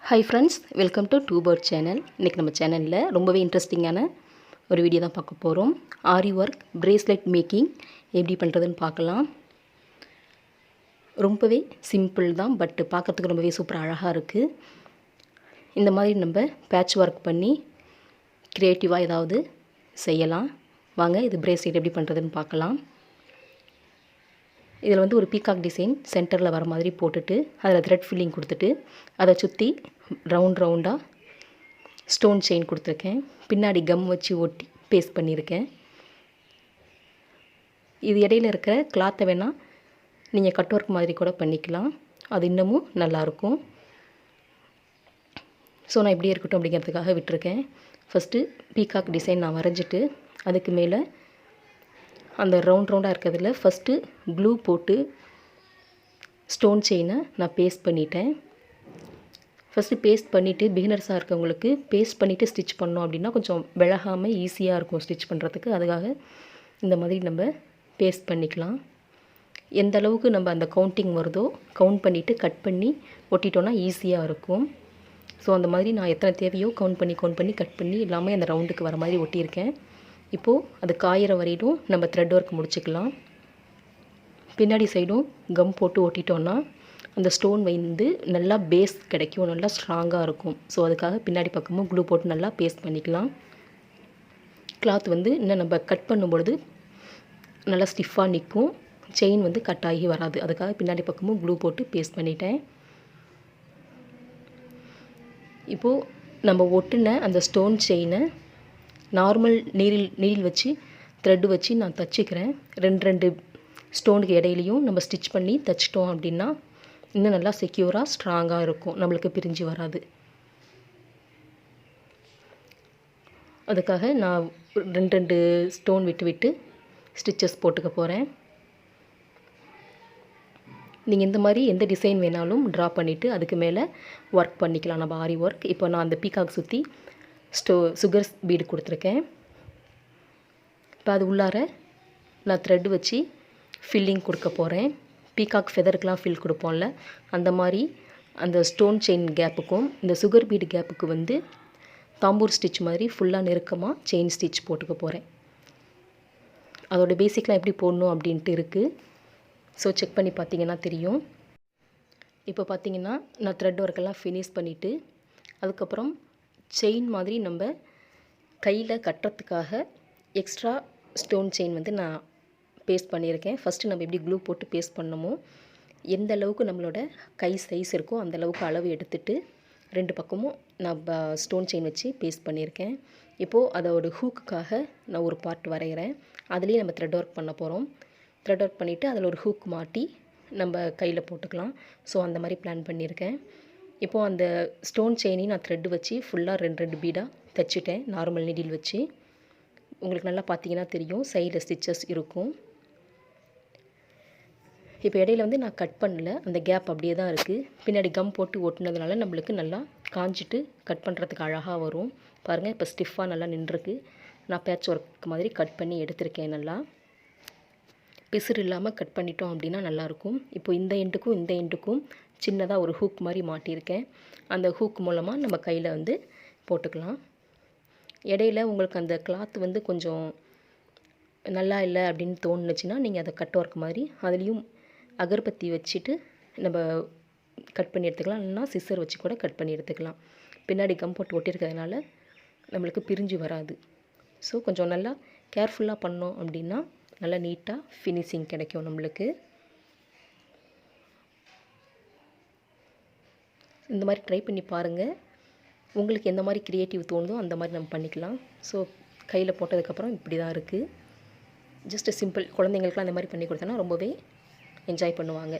Hi friends, welcome to two bird channel. இன்றைக்கி நம்ம சேனலில் ரொம்பவே இன்ட்ரெஸ்டிங்கான ஒரு வீடியோ தான் பார்க்க போகிறோம். ஆரி ஒர்க் பிரேஸ்லெட் மேக்கிங் எப்படி பண்ணுறதுன்னு பார்க்கலாம். ரொம்பவே சிம்பிள் தான், பட் பார்க்குறதுக்கு ரொம்பவே சூப்பராக அழகாக இருக்குது. இந்த மாதிரி நம்ம பேட்ச் ஒர்க் பண்ணி க்ரியேட்டிவாக ஏதாவது செய்யலாம். வாங்க இது பிரேஸ்லெட் எப்படி பண்ணுறதுன்னு பார்க்கலாம். இதில் ஒரு பீகாக் டிசைன் சென்டரில் வர மாதிரி போட்டுட்டு அதில் த்ரெட் ஃபில்லிங் கொடுத்துட்டு அதை சுற்றி ரவுண்டாக ஸ்டோன் செயின் கொடுத்துருக்கேன். பின்னாடி கம் வச்சு ஒட்டி பேஸ்ட் பண்ணியிருக்கேன். இது இடையில இருக்கிற கிளாத்தை வேணால் நீங்கள் கட் ஒர்க் மாதிரி கூட பண்ணிக்கலாம், அது இன்னமும் நல்லாயிருக்கும். ஸோ நான் இப்படியே இருக்கட்டும் அப்படிங்கிறதுக்காக விட்டுருக்கேன். ஃபஸ்ட்டு பீகாக் டிசைன் நான் வரைஞ்சிட்டு அதுக்கு மேலே அந்த ரவுண்டாக இருக்கிறதுல ஃபஸ்ட்டு க்ளூ போட்டு ஸ்டோன் செயினை நான் பேஸ்ட் பண்ணிட்டேன். ஃபஸ்ட்டு பேஸ்ட் பண்ணிவிட்டு பிகினர்ஸாக இருக்கவங்களுக்கு பேஸ்ட் பண்ணிவிட்டு ஸ்டிச் பண்ணோம் அப்படின்னா கொஞ்சம் விலகாமல் ஈஸியாக இருக்கும் ஸ்டிச் பண்ணுறதுக்கு. அதுக்காக இந்த மாதிரி நம்ம பேஸ்ட் பண்ணிக்கலாம். எந்த அளவுக்கு நம்ம அந்த கவுண்டிங் வருதோ கவுண்ட் பண்ணிவிட்டு கட் பண்ணி ஒட்டிட்டோன்னா ஈஸியாக இருக்கும். ஸோ அந்த மாதிரி நான் எத்தனை தேவையோ கவுண்ட் பண்ணி கட் பண்ணி எல்லாமே அந்த ரவுண்டுக்கு வர மாதிரி ஒட்டியிருக்கேன். இப்போது அது காயிற வரையிலும் நம்ம த்ரெட் ஒர்க் முடிச்சுக்கலாம். பின்னாடி சைடும் கம் போட்டு ஒட்டிட்டோன்னா அந்த ஸ்டோன் நல்லா பேஸ் கிடைக்கும், நல்லா ஸ்ட்ராங்காக இருக்கும். ஸோ அதுக்காக பின்னாடி பக்கமும் க்ளூ போட்டு நல்லா பேஸ்ட் பண்ணிக்கலாம். கிளாத் இன்னும் நம்ம கட் பண்ணும்பொழுது நல்லா ஸ்டிஃபாக நிற்கும், செயின் கட் ஆகி வராது. அதுக்காக பின்னாடி பக்கமும் க்ளூ போட்டு பேஸ்ட் பண்ணிட்டேன். இப்போது நம்ம ஒட்டின அந்த ஸ்டோன் செயினை நார்மல் நீடில் வச்சு த்ரெட்டு வச்சு நான் தச்சுக்கிறேன். ரெண்டு ஸ்டோனுக்கு இடையிலையும் நம்ம ஸ்டிச் பண்ணி தைச்சிட்டோம் அப்படின்னா இன்னும் நல்லா செக்யூராக ஸ்ட்ராங்காக இருக்கும், நம்மளுக்கு பிரிஞ்சு வராது. அதுக்காக நான் ரெண்டு ஸ்டோன் விட்டு ஸ்டிச்சஸ் போட்டுக்க போகிறேன். நீங்கள் இந்த மாதிரி எந்த டிசைன் வேணாலும் ட்ரா பண்ணிவிட்டு அதுக்கு மேலே ஒர்க் பண்ணிக்கலாம், நம்ம ஆரி ஒர்க். இப்போ நான் அந்த பீகாக் சுற்றி சுகர் பீடு கொடுத்துருக்கேன். இப்போ அது உள்ளார நான் த்ரெட்டு வச்சு ஃபில்லிங் கொடுக்க போகிறேன். பீகாக் ஃபெதருக்கெலாம் ஃபில் கொடுப்போம்ல, அந்த மாதிரி அந்த ஸ்டோன் செயின் கேப்புக்கும் இந்த சுகர் பீடு கேப்புக்கு தாம்பூர் ஸ்டிச் மாதிரி ஃபுல்லாக நெருக்கமாக செயின் ஸ்டிச் போட்டுக்க போகிறேன். அதோட பேசிக்லாம் எப்படி போடணும் அப்படின்ட்டு இருக்குது. ஸோ செக் பண்ணி பார்த்தீங்கன்னா தெரியும். இப்போ பார்த்தீங்கன்னா நான் த்ரெட் ஒர்க்கெல்லாம் ஃபினிஷ் பண்ணிவிட்டு அதுக்கப்புறம் செயின் மாதிரி நம்ம கையில் கட்டுறதுக்காக எக்ஸ்ட்ரா ஸ்டோன் செயின் நான் பேஸ்ட் பண்ணியிருக்கேன். ஃபஸ்ட்டு நம்ம எப்படி க்ளூ போட்டு பேஸ்ட் பண்ணமோ எந்த அளவுக்கு நம்மளோட கை சைஸ் இருக்கோ அந்த அளவுக்கு அளவு எடுத்துகிட்டு ரெண்டு பக்கமும் நான் ஸ்டோன் செயின் வச்சு பேஸ்ட் பண்ணியிருக்கேன். இப்போது அதோட ஹூக்குக்காக நான் ஒரு பார்ட் வரைகிறேன். அதுலேயே நம்ம த்ரெட் ஒர்க் பண்ண போகிறோம். த்ரெட் ஒர்க் பண்ணிவிட்டு அதில் ஒரு ஹூக் மாட்டி நம்ம கையில் போட்டுக்கலாம். ஸோ அந்த மாதிரி பிளான் பண்ணியிருக்கேன். இப்போது அந்த ஸ்டோன் செயினையும் நான் த்ரெட்டு வச்சு ஃபுல்லாக ரெண்டு பீடாக தைச்சிட்டேன், நார்மல் நீடில் வச்சு. உங்களுக்கு நல்லா பார்த்தீங்கன்னா தெரியும், சைடில் ஸ்டிச்சஸ் இருக்கும். இப்போ இடையில நான் கட் பண்ணல, அந்த கேப் அப்படியே தான் இருக்குது. பின்னாடி கம் போட்டு ஒட்டினதுனால நம்மளுக்கு நல்லா காஞ்சிட்டு கட் பண்ணுறதுக்கு அழகாக வரும். பாருங்கள், இப்போ ஸ்டிஃபாக நல்லா நின்றுருக்கு. நான் பேட்ச் ஒர்க் மாதிரி கட் பண்ணி எடுத்திருக்கேன். நல்லா பிசுறு இல்லாமல் கட் பண்ணிட்டோம் அப்படின்னா நல்லாயிருக்கும். இப்போ இந்த எண்டுக்கும் சின்னதாக ஒரு ஹூக் மாதிரி மாட்டியிருக்கேன். அந்த ஹூக் மூலமாக நம்ம கையில் போட்டுக்கலாம். இடையில உங்களுக்கு அந்த கிளாத் கொஞ்சம் நல்லா இல்லை அப்படின்னு தோணுச்சுன்னா நீங்கள் அதை கட் ஒர்க் மாதிரி அதுலேயும் அகர்பத்தி வச்சுட்டு நம்ம கட் பண்ணி எடுத்துக்கலாம். இல்லைன்னா சிசர் வச்சு கூட கட் பண்ணி எடுத்துக்கலாம். பின்னாடி கம் போட்டு ஒட்டியிருக்கிறதுனால நம்மளுக்கு பிரிஞ்சு வராது. ஸோ கொஞ்சம் நல்லா கேர்ஃபுல்லாக பண்ணோம் அப்படின்னா நல்லா நீட்டாக ஃபினிஷிங் கிடைக்கும் நம்மளுக்கு. இந்த மாதிரி ட்ரை பண்ணி பாருங்கள். உங்களுக்கு எந்த மாதிரி க்ரியேட்டிவ் தோணுதோ அந்த மாதிரி நம்ம பண்ணிக்கலாம். ஸோ கையில் போட்டதுக்கப்புறம் இப்படி தான் இருக்குது. Just simple. குழந்தைங்களுக்குலாம் இந்த மாதிரி பண்ணி கொடுத்தோன்னா ரொம்பவே என்ஜாய் பண்ணுவாங்க.